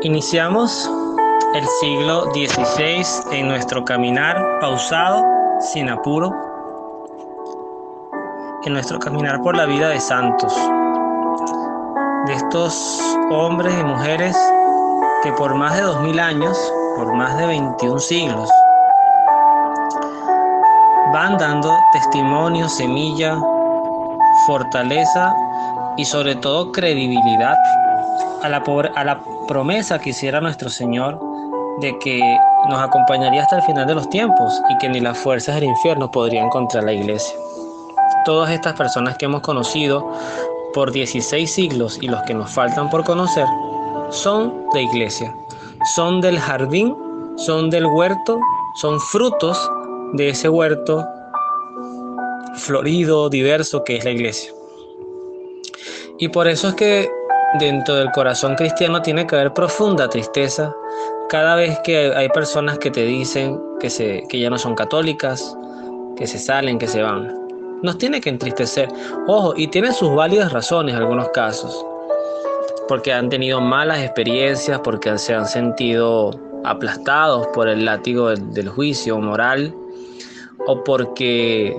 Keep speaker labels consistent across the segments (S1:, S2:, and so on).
S1: Iniciamos el siglo XVI en nuestro caminar pausado, sin apuro, en nuestro caminar por la vida de santos, de estos hombres y mujeres que por más de 2000 años, por más de 21 siglos, van dando testimonio, semilla, fortaleza y sobre todo credibilidad a la promesa que hiciera nuestro Señor de que nos acompañaría hasta el final de los tiempos y que ni las fuerzas del infierno podrían contra la iglesia. Todas estas personas que hemos conocido por 16 siglos y los que nos faltan por conocer son de iglesia, son del jardín, son del huerto, son frutos de ese huerto florido, diverso que es la iglesia. Y por eso es que dentro del corazón cristiano tiene que haber profunda tristeza cada vez que hay personas que te dicen que ya no son católicas, que se salen, que se van. Nos tiene que entristecer. Ojo, y tiene sus válidas razones en algunos casos, porque han tenido malas experiencias, porque se han sentido aplastados por el látigo del juicio moral, o porque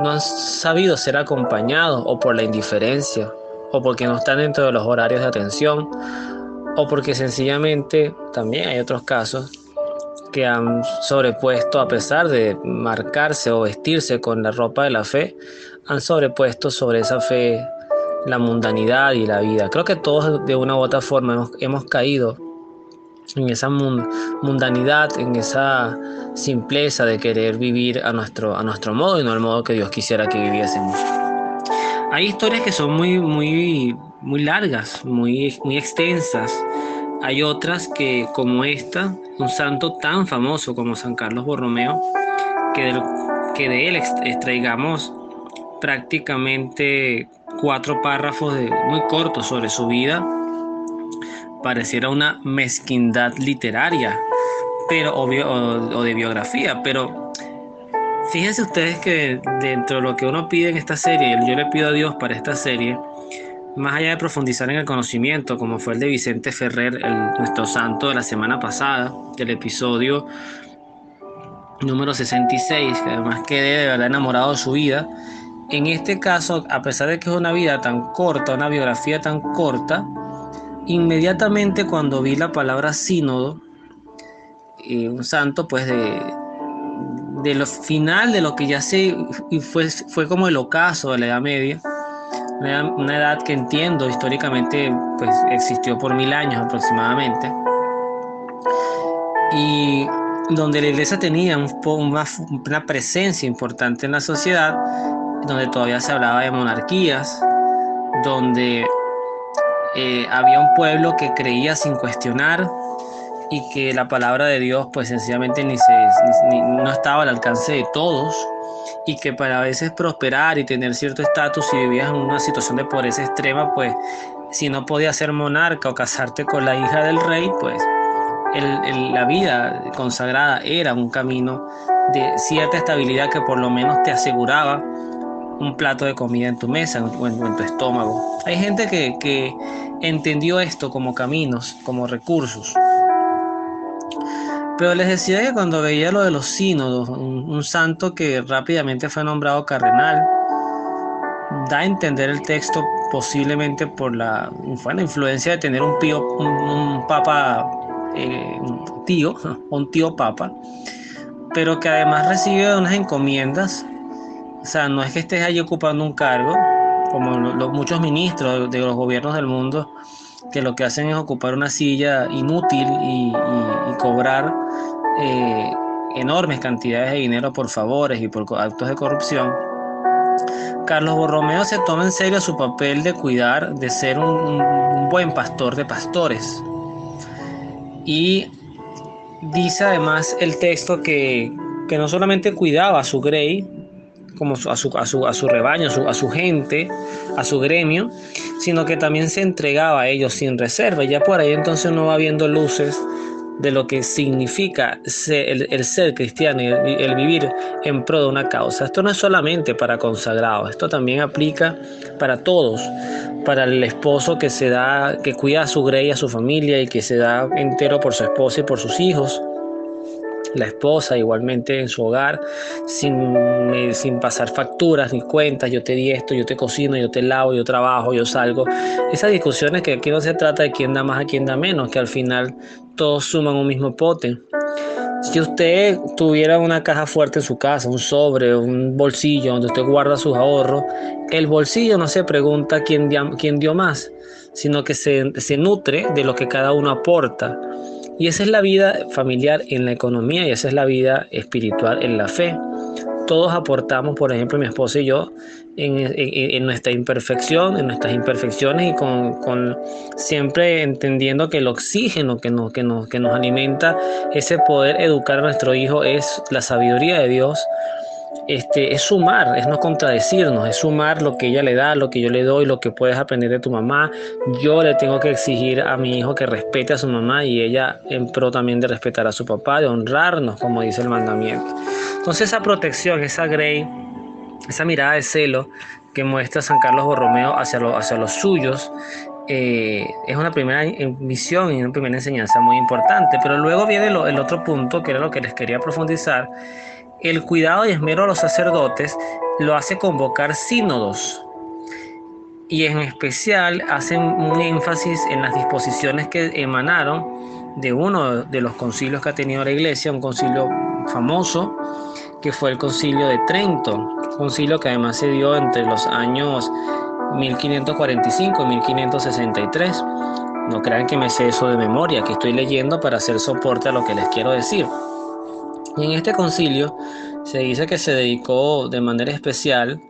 S1: no han sabido ser acompañados, o por la indiferencia, o porque no están dentro de los horarios de atención, o porque sencillamente también hay otros casos que han sobrepuesto, a pesar de marcarse o vestirse con la ropa de la fe, han sobrepuesto sobre esa fe la mundanidad y la vida. Creo que todos de una u otra forma hemos caído en esa mundanidad, en esa simpleza de querer vivir a nuestro modo y no al modo que Dios quisiera que viviésemos. Hay historias que son muy largas, muy extensas. Hay otras que, como esta, un santo tan famoso como San Carlos Borromeo, que de él extraigamos prácticamente 4 párrafos muy cortos sobre su vida, pareciera una mezquindad literaria, pero o de biografía, pero fíjense ustedes que dentro de lo que uno pide en esta serie, yo le pido a Dios para esta serie, más allá de profundizar en el conocimiento, como fue el de Vicente Ferrer, nuestro santo de la semana pasada, del episodio número 66, que además quedé de verdad enamorado de su vida. En este caso, a pesar de que es una vida tan corta, una biografía tan corta, inmediatamente cuando vi la palabra sínodo, un santo pues de lo final de lo que ya sé, y fue como el ocaso de la Edad Media, una edad que entiendo históricamente pues existió por 1000 años aproximadamente, y donde la iglesia tenía una presencia importante en la sociedad, donde todavía se hablaba de monarquías, donde había un pueblo que creía sin cuestionar y que la palabra de Dios pues sencillamente no estaba al alcance de todos, y que para a veces prosperar y tener cierto estatus, si vivías en una situación de pobreza extrema, pues si no podías ser monarca o casarte con la hija del rey, pues la vida consagrada era un camino de cierta estabilidad que por lo menos te aseguraba un plato de comida en tu mesa o en tu estómago. Hay gente que entendió esto como caminos, como recursos. Pero les decía que cuando veía lo de los sínodos, un santo que rápidamente fue nombrado cardenal, da a entender el texto posiblemente por la influencia de tener un papa, un tío papa, pero que además recibe unas encomiendas. O sea, no es que estés allí ocupando un cargo, como muchos ministros de los gobiernos del mundo, que lo que hacen es ocupar una silla inútil y cobrar enormes cantidades de dinero por favores y por actos de corrupción. Carlos Borromeo se toma en serio su papel de cuidar, de ser un buen pastor de pastores. Y dice además el texto que no solamente cuidaba a su grey, como a su rebaño, a su gente, a su gremio, sino que también se entregaba a ellos sin reserva. Y ya por ahí entonces uno va viendo luces de lo que significa el ser cristiano y el vivir en pro de una causa. Esto no es solamente para consagrados, esto también aplica para todos, para el esposo que cuida a su grey, a su familia y que se da entero por su esposa y por sus hijos. La esposa igualmente en su hogar, sin pasar facturas ni cuentas, yo te di esto, yo te cocino, yo te lavo, yo trabajo, yo salgo. Esas discusiones que aquí no se trata de quién da más a quién da menos, que al final todos suman un mismo pote. Si usted tuviera una caja fuerte en su casa, un sobre, un bolsillo donde usted guarda sus ahorros, el bolsillo no se pregunta quién dio más, sino que se nutre de lo que cada uno aporta. Y esa es la vida familiar en la economía y esa es la vida espiritual en la fe. Todos aportamos, por ejemplo, mi esposa y yo, en nuestra imperfección, en nuestras imperfecciones y con siempre entendiendo que el oxígeno que nos alimenta ese poder educar a nuestro hijo es la sabiduría de Dios. Es sumar, es no contradecirnos, es sumar lo que ella le da, lo que yo le doy, lo que puedes aprender de tu mamá. Yo le tengo que exigir a mi hijo que respete a su mamá y ella en pro también de respetar a su papá, de honrarnos, como dice el mandamiento. Entonces esa protección, esa grey, esa mirada de celo que muestra San Carlos Borromeo hacia los suyos, es una primera misión y una primera enseñanza muy importante. Pero luego viene el otro punto, que era lo que les quería profundizar. El cuidado y esmero a los sacerdotes lo hace convocar sínodos y en especial hacen un énfasis en las disposiciones que emanaron de uno de los concilios que ha tenido la Iglesia, un concilio famoso que fue el Concilio de Trento, un concilio que además se dio entre los años 1545 y 1563. No crean que me sé eso de memoria, que estoy leyendo para hacer soporte a lo que les quiero decir. Y en este concilio se dice que se dedicó de manera especial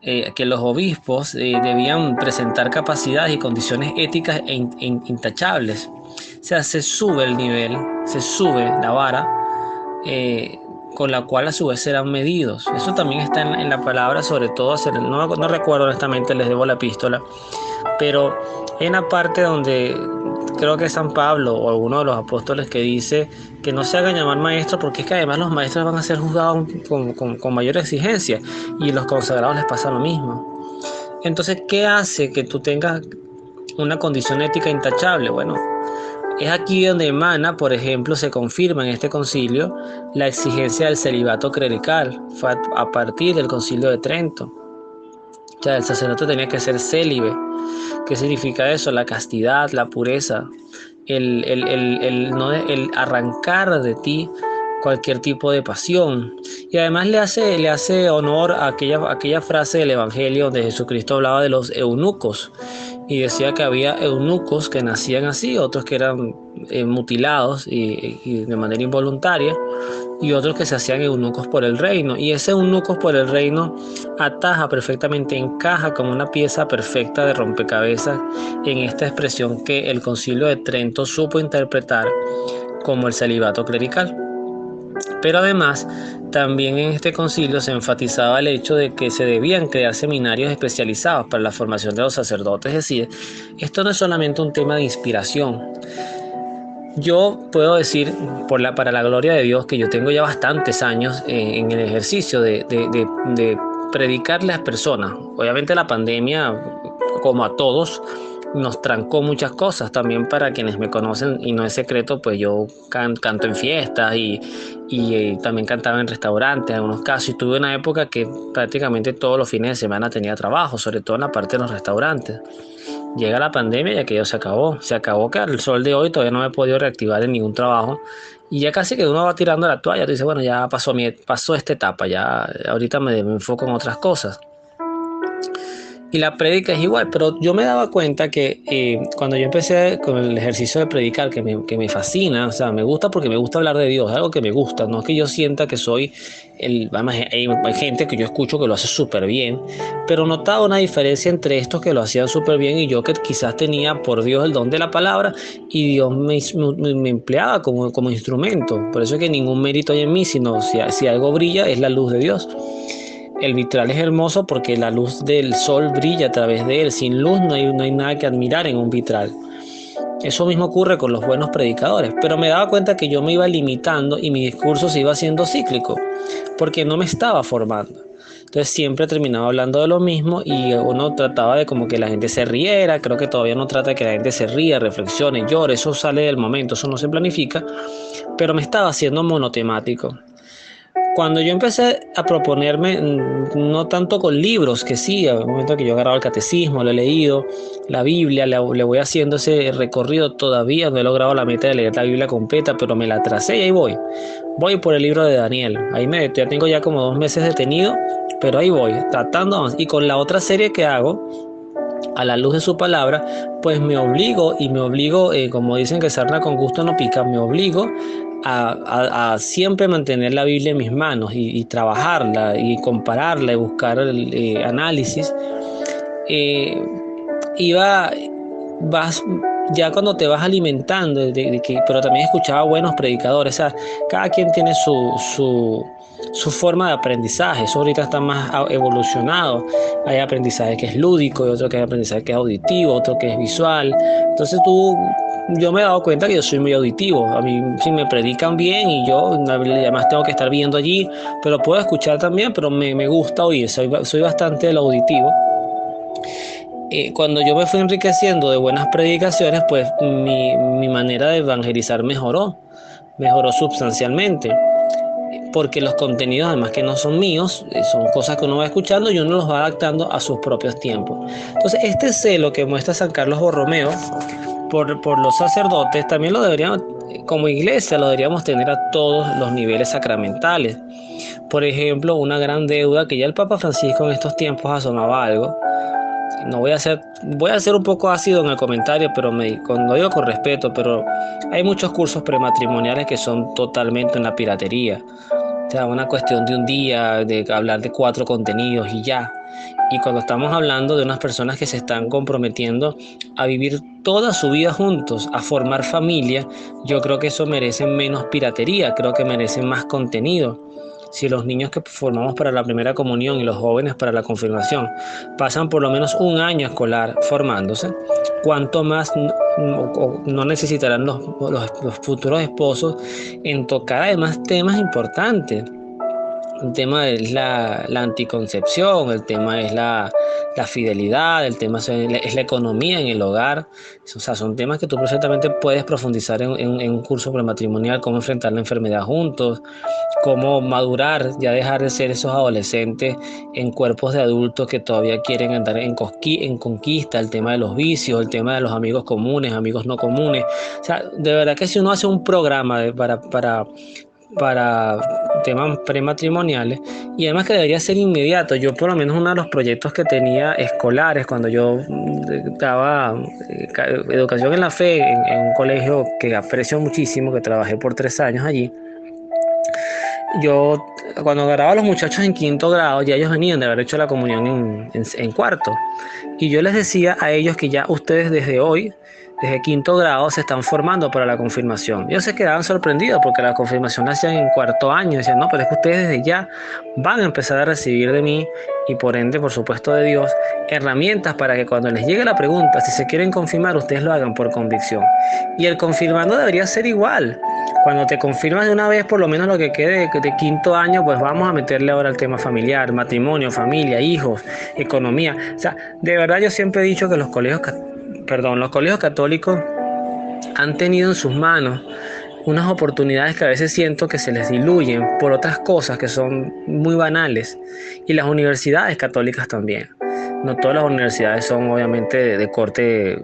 S1: que los obispos debían presentar capacidades y condiciones éticas intachables. O sea, se sube el nivel, se sube la vara con la cual a su vez serán medidos. Eso también está en la palabra, sobre todo, no recuerdo honestamente, les debo la epístola, pero hay una parte donde creo que es San Pablo o alguno de los apóstoles que dice que no se hagan llamar maestros, porque es que además los maestros van a ser juzgados con mayor exigencia y los consagrados les pasa lo mismo. Entonces, ¿qué hace que tú tengas una condición ética intachable? Bueno, es aquí donde emana, por ejemplo, se confirma en este concilio la exigencia del celibato clerical. Fue a partir del Concilio de Trento. O sea, el sacerdote tenía que ser célibe. ¿Qué significa eso? La castidad, la pureza, el arrancar de ti cualquier tipo de pasión. Y además le hace honor a aquella frase del Evangelio donde Jesucristo hablaba de los eunucos y decía que había eunucos que nacían así, otros que eran mutilados y de manera involuntaria, y otros que se hacían eunucos por el reino. Y ese eunucos por el reino ataja perfectamente, encaja como una pieza perfecta de rompecabezas en esta expresión que el Concilio de Trento supo interpretar como el celibato clerical. Pero además, también en este concilio se enfatizaba el hecho de que se debían crear seminarios especializados para la formación de los sacerdotes. Es decir, esto no es solamente un tema de inspiración. Yo puedo decir, para la gloria de Dios, que yo tengo ya bastantes años en el ejercicio de predicarle a las personas. Obviamente la pandemia, como a todos, nos trancó muchas cosas. También para quienes me conocen, y no es secreto, pues yo canto en fiestas y también cantaba en restaurantes en algunos casos. Y tuve una época que prácticamente todos los fines de semana tenía trabajo, sobre todo en la parte de los restaurantes. Llega la pandemia y aquello se acabó. Se acabó, que al sol de hoy todavía no me he podido reactivar en ningún trabajo. Y ya casi que uno va tirando la toalla. Tú dices, bueno, ya pasó esta etapa, ya ahorita me enfoco en otras cosas. Y la prédica es igual, pero yo me daba cuenta que cuando yo empecé con el ejercicio de predicar, que me fascina, o sea, me gusta porque me gusta hablar de Dios, es algo que me gusta, no es que yo sienta que soy además hay gente que yo escucho que lo hace súper bien, pero notaba una diferencia entre estos que lo hacían súper bien y yo que quizás tenía por Dios el don de la palabra y Dios me empleaba como instrumento. Por eso es que ningún mérito hay en mí, sino si algo brilla es la luz de Dios. El vitral es hermoso porque la luz del sol brilla a través de él. Sin luz no hay nada que admirar en un vitral. Eso mismo ocurre con los buenos predicadores, pero me daba cuenta que yo me iba limitando y mi discurso se iba haciendo cíclico, porque no me estaba formando. Entonces siempre terminaba hablando de lo mismo y uno trataba de como que la gente se riera. Creo que todavía no trata de que la gente se ría, reflexione, llore. Eso sale del momento, eso no se planifica, pero me estaba haciendo monotemático. Cuando yo empecé a proponerme, no tanto con libros, que sí, al momento que yo agarraba el catecismo, lo he leído, la Biblia, le voy haciendo ese recorrido todavía, no he logrado la meta de leer la Biblia completa, pero me la tracé y ahí voy. Voy por el libro de Daniel, ya tengo ya como 2 meses detenido, pero ahí voy, tratando, y con la otra serie que hago, a la luz de su palabra, pues me obligo, como dicen que sarna con gusto no pica, me obligo a siempre mantener la Biblia en mis manos y trabajarla y compararla y buscar análisis. Eh, iba, vas, ya cuando te vas alimentando, pero también escuchaba buenos predicadores, o sea, cada quien tiene su forma de aprendizaje. Eso ahorita está más evolucionado. Hay aprendizaje que es lúdico, y otro que hay aprendizaje que es auditivo, otro que es visual. Entonces yo me he dado cuenta que yo soy muy auditivo. A mí sí me predican bien y yo además tengo que estar viendo allí, pero puedo escuchar también, pero me gusta oír, soy bastante del auditivo. Cuando yo me fui enriqueciendo de buenas predicaciones, pues mi manera de evangelizar mejoró sustancialmente, porque los contenidos, además que no son míos, son cosas que uno va escuchando y uno los va adaptando a sus propios tiempos. Entonces, este celo que muestra San Carlos Borromeo por los sacerdotes, también lo deberíamos, como iglesia, lo deberíamos tener a todos los niveles sacramentales. Por ejemplo, una gran deuda que ya el Papa Francisco en estos tiempos asomaba algo. No voy a ser un poco ácido en el comentario, pero lo digo con respeto, pero hay muchos cursos prematrimoniales que son totalmente una piratería. O sea, una cuestión de un día, de hablar de 4 contenidos y ya. Y cuando estamos hablando de unas personas que se están comprometiendo a vivir toda su vida juntos, a formar familia, yo creo que eso merece menos piratería, creo que merecen más contenido. Si los niños que formamos para la primera comunión y los jóvenes para la confirmación pasan por lo menos un año escolar formándose, ¿cuánto más no necesitarán los futuros esposos en tocar además temas importantes? El tema es la anticoncepción, el tema es la fidelidad, el tema es la economía en el hogar. O sea, son temas que tú perfectamente puedes profundizar en un curso prematrimonial, cómo enfrentar la enfermedad juntos, cómo madurar, ya dejar de ser esos adolescentes en cuerpos de adultos que todavía quieren andar en conquista, el tema de los vicios, el tema de los amigos comunes, amigos no comunes. O sea, de verdad que si uno hace un programa para temas prematrimoniales, y además que debería ser inmediato. Yo por lo menos uno de los proyectos que tenía escolares cuando yo daba educación en la fe en un colegio que aprecio muchísimo, que trabajé por 3 años allí. Yo cuando agarraba a los muchachos en 5.º grado, ya ellos venían de haber hecho la comunión en 4.º, y yo les decía a ellos que ya ustedes desde hoy, desde 5.º grado, se están formando para la confirmación. Ellos se quedaban sorprendidos porque la confirmación la hacían en 4.º año, y decían, no, pero es que ustedes desde ya van a empezar a recibir de mí, y por ende, por supuesto, de Dios, herramientas para que cuando les llegue la pregunta, si se quieren confirmar, ustedes lo hagan por convicción. Y el confirmando debería ser igual. Cuando te confirmas de una vez, por lo menos lo que quede de 5.º año, pues vamos a meterle ahora el tema familiar, matrimonio, familia, hijos, economía. O sea, de verdad yo siempre he dicho que los colegios católicos han tenido en sus manos unas oportunidades que a veces siento que se les diluyen por otras cosas que son muy banales. Y las universidades católicas también. No todas las universidades son obviamente de corte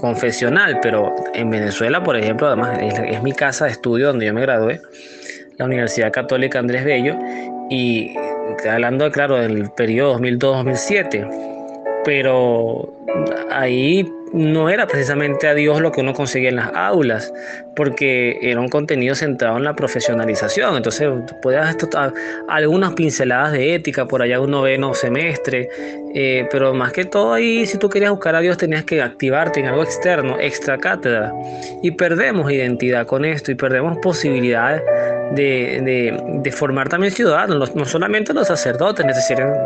S1: confesional, pero en Venezuela, por ejemplo, además es mi casa de estudio donde yo me gradué, la Universidad Católica Andrés Bello, y hablando, claro, del periodo 2002-2007, pero ahí no era precisamente a Dios lo que uno conseguía en las aulas, porque era un contenido centrado en la profesionalización. Entonces podías algunas pinceladas de ética por allá un 9.º semestre, pero más que todo ahí, si tú querías buscar a Dios, tenías que activarte en algo externo, extra cátedra, y perdemos identidad con esto y perdemos posibilidades de formar también ciudadanos. No solamente los sacerdotes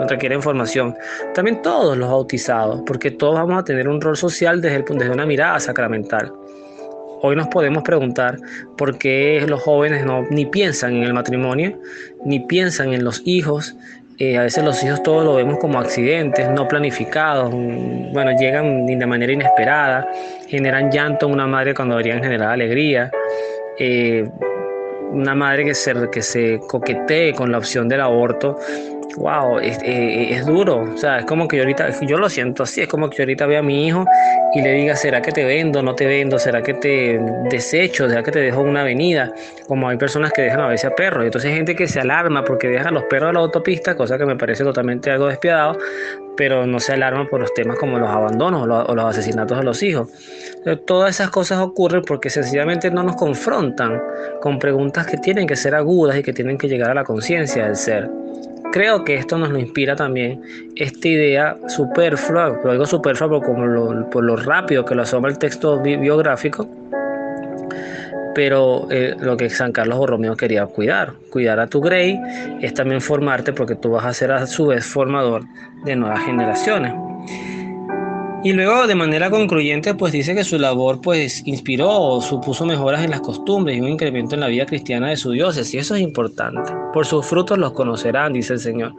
S1: requieren formación, también todos los bautizados, porque todos vamos a tener un rol social desde una mirada sacramental. Hoy nos podemos preguntar por qué los jóvenes ni piensan en el matrimonio, ni piensan en los hijos. A veces los hijos todos lo vemos como accidentes, no planificados. Bueno, llegan de manera inesperada, generan llanto en una madre cuando deberían generar alegría. Eh, una madre que se coquetee con la opción del aborto. Wow, es duro. O sea, es como que yo lo siento así, es como que yo ahorita veo a mi hijo y le diga, ¿será que te vendo? ¿No te vendo? ¿Será que te desecho? ¿Será que te dejo en una avenida? Como hay personas que dejan a veces a perros. Entonces hay gente que se alarma porque dejan los perros a la autopista, cosa que me parece totalmente algo despiadado, pero no se alarma por los temas como los abandonos o los asesinatos de los hijos. Todas esas cosas ocurren porque sencillamente no nos confrontan con preguntas que tienen que ser agudas y que tienen que llegar a la conciencia del ser. Creo que esto nos lo inspira también esta idea superflua, lo digo superflua por lo rápido que lo asoma el texto biográfico, pero lo que San Carlos Borromeo quería cuidar a tu Grey es también formarte, porque tú vas a ser a su vez formador de nuevas generaciones. Y luego de manera concluyente pues dice que su labor pues inspiró o supuso mejoras en las costumbres y un incremento en la vida cristiana de su diócesis, y eso es importante. Por sus frutos los conocerán, dice el Señor.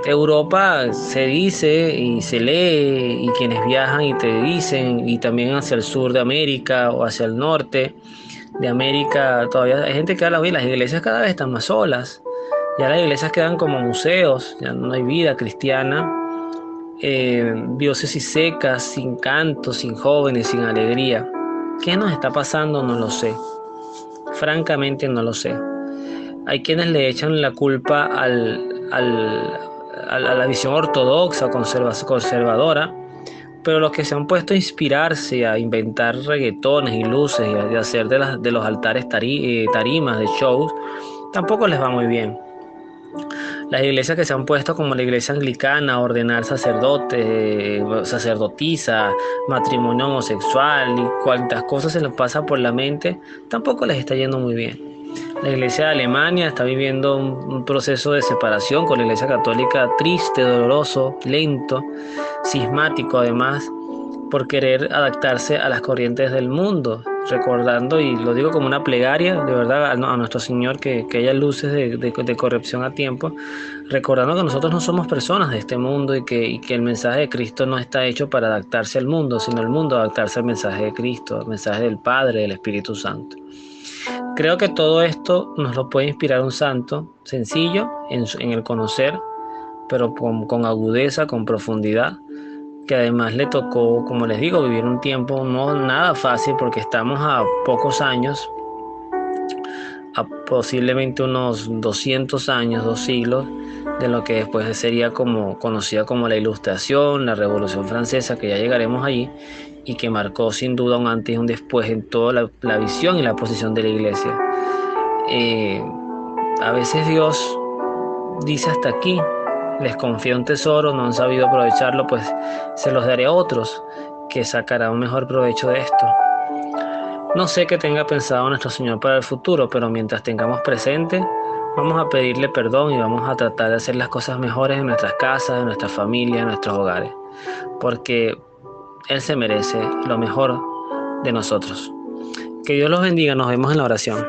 S1: Europa se dice y se lee, y quienes viajan y te dicen, y también hacia el sur de América o hacia el norte de América, todavía hay gente que habla bien, las iglesias cada vez están más solas, ya las iglesias quedan como museos, ya no hay vida cristiana. Diócesis secas, sin canto, sin jóvenes, sin alegría. ¿Qué nos está pasando? No lo sé. Francamente no lo sé. Hay quienes le echan la culpa a la visión ortodoxa, conservadora, pero los que se han puesto a inspirarse, a inventar reggaetones y luces y a hacer de los altares tarimas de shows, tampoco les va muy bien. Las iglesias que se han puesto, como la iglesia anglicana, a ordenar sacerdotes, sacerdotisa, matrimonio homosexual y cuantas cosas se les pasa por la mente, tampoco les está yendo muy bien. La iglesia de Alemania está viviendo un proceso de separación con la iglesia católica triste, doloroso, lento, cismático además, por querer adaptarse a las corrientes del mundo, recordando, y lo digo como una plegaria, de verdad, a nuestro Señor, que haya luces de corrección a tiempo, recordando que nosotros no somos personas de este mundo y que el mensaje de Cristo no está hecho para adaptarse al mundo, sino el mundo adaptarse al mensaje de Cristo, al mensaje del Padre, del Espíritu Santo. Creo que todo esto nos lo puede inspirar un santo sencillo en el conocer, pero con agudeza, con profundidad, que además le tocó, como les digo, vivir un tiempo no nada fácil, porque estamos a pocos años, a posiblemente unos 200 años, 2 siglos, de lo que después sería conocida como la Ilustración, la Revolución Francesa, que ya llegaremos allí, y que marcó sin duda un antes y un después en toda la visión y la posición de la Iglesia. A veces Dios dice hasta aquí. Les confío un tesoro, no han sabido aprovecharlo, pues se los daré a otros que sacarán un mejor provecho de esto. No sé qué tenga pensado nuestro Señor para el futuro, pero mientras tengamos presente, vamos a pedirle perdón y vamos a tratar de hacer las cosas mejores en nuestras casas, en nuestras familias, en nuestros hogares, porque Él se merece lo mejor de nosotros. Que Dios los bendiga, nos vemos en la oración.